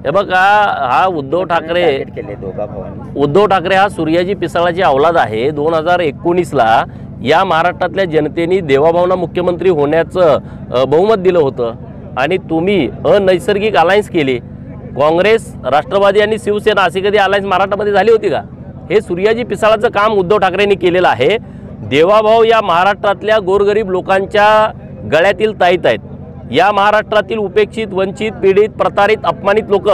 हे बघा, हा उद्धव ठाकरे हा सूर्याजी पिसाळाची औलाद आहे। 2019ला या महाराष्ट्रातल्या जनतेने देवाभाऊंना मुख्यमंत्री होण्याचं बहुमत दिलं होतं आणि तुम्ही अनैसर्गिक अलायन्स केली। काँग्रेस, राष्ट्रवादी आणि शिवसेना अशी कधी अलायन्स महाराष्ट्रामध्ये झाली होती का? हे सूर्याजी पिसाळाचं काम उद्धव ठाकरेंनी केलेलं आहे। देवाभाऊ या महाराष्ट्रातल्या गोरगरीब लोकांच्या गळ्यातील ताईत आहेत। या महाराष्ट्रातील उपेक्षित, वंचित, पीडित, प्रतारित, अपमानित लोक,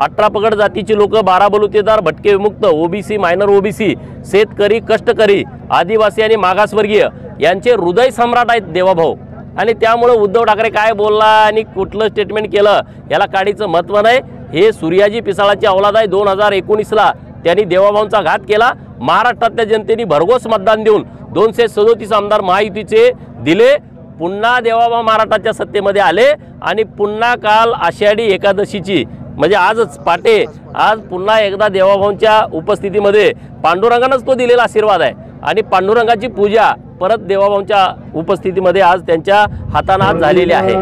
18 पगड जातीची लोक, 12 बलुतेदार, भटके विमुक्त, ओबीसी, मायनर ओबीसी, शेतकरी, कष्टकरी, आदिवासी आणि मागासवर्गीय यांचे हृदय सम्राट आहेत देवाभाऊ। आणि त्यामुळे उद्धव ठाकरे काय बोलला आणि कुठलं स्टेटमेंट केलं याला काडीचं महत्त्व नाही। हे सूर्याजी पिसाळाची औलाद आहे। 2019ला त्यांनी देवाभाऊंचा घात केला। महाराष्ट्रातल्या जनतेने भरघोस मतदान देऊन 237 आमदार महायुतीचे दिले। पुन्हा देवाभाऊ महाराष्ट्राच्या सत्तेमध्ये आले आणि पुन्हा काल आषाढी एकादशीची म्हणजे आजच पाटे आज पुन्हा एकदा देवाभाऊंच्या उपस्थितीमध्ये पांडुरंगानंच तो दिलेला आशीर्वाद आहे आणि पांडुरंगाची पूजा परत देवाभाऊंच्या उपस्थितीमध्ये आज त्यांच्या हाताने आज झालेली आहे।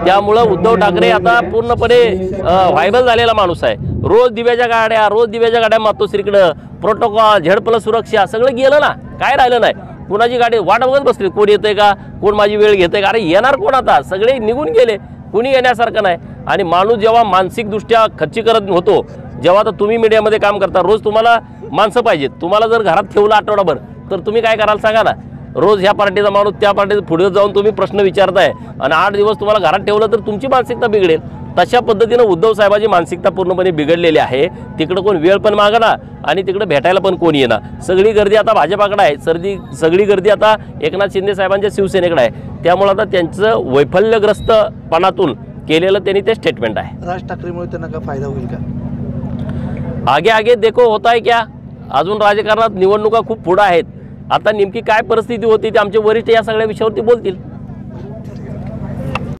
त्यामुळे उद्धव ठाकरे आता पूर्णपणे व्हायरल झालेला माणूस आहे। रोज दिव्याच्या गाड्या मातोश्रीकडे प्रोटोकॉल, झेड+ सुरक्षा सगळं गेलं ना, काय राहिलं नाही। कोणाची गाडी वाट बघत बसली, कोण येतंय का, कोण माझी वेळ घेतंय का? अरे येणार कोण आता? सगळे निघून गेले, कुणी येण्यासारखं नाही। आणि माणूस जेव्हा मानसिकदृष्ट्या खच्चीकरण होतो, जेव्हा आता तुम्ही मीडियामध्ये काम करता, रोज तुम्हाला माणसं पाहिजेत। तुम्हाला जर घरात ठेवलं आठवडाभर तर तुम्ही काय कराल सांगा ना? रोज ह्या पार्टीचा माणूस त्या पार्टीचा पुढे जाऊन तुम्ही प्रश्न विचारताय आणि 8 दिवस तुम्हाला घरात ठेवलं तर तुमची मानसिकता बिघडेल। तशा पद्धतीने उद्धव साहेबांची मानसिकता पूर्णपणे बिघडलेली आहे। तिकडे कोण वेळ पण मागणार आणि तिकडे भेटायला पण कोण येणार। सगळी गर्दी आता भाजपाकडे आहे, सगळी गर्दी आता एकनाथ शिंदे साहेबांच्या शिवसेनेकडे आहे। त्यामुळे आता त्यांचं वैफल्यग्रस्तपणातून केलेलं त्यांनी ते स्टेटमेंट आहे। राज ठाकरेमुळे त्यांना काय फायदा होईल का? आगे देखो होता है क्या? अजून राजकारणात निवडणुका खूप पुढे आहेत। आता नेमकी काय परिस्थिती होती ते आमचे वरिष्ठ या सगळ्या विषयावरती बोलतील।